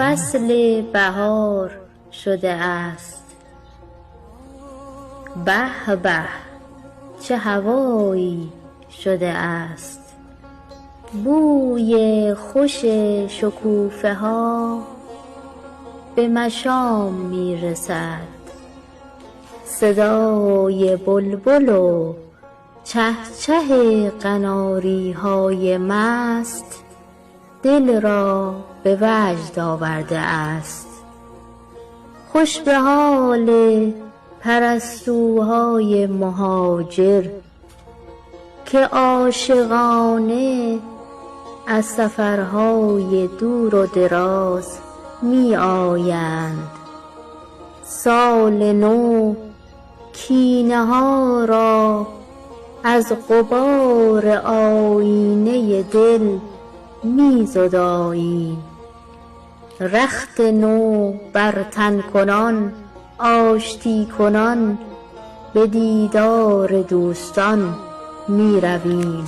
فصل بهار شده است. به به چه هوایی شده است. بوی خوش شکوفه ها به مشام می رسد. صدای بلبل و چهچه قناری های مست دل را به وجد آورده است. خوش به حال پرستوهای مهاجر که عاشقانه از سفرهای دور و دراز می آیند. سال نو کینه ها را از غبار آیینه دل می زداییم. رخت نو بر تن کنان آشتی کنان به دیدار دوستان می رویم.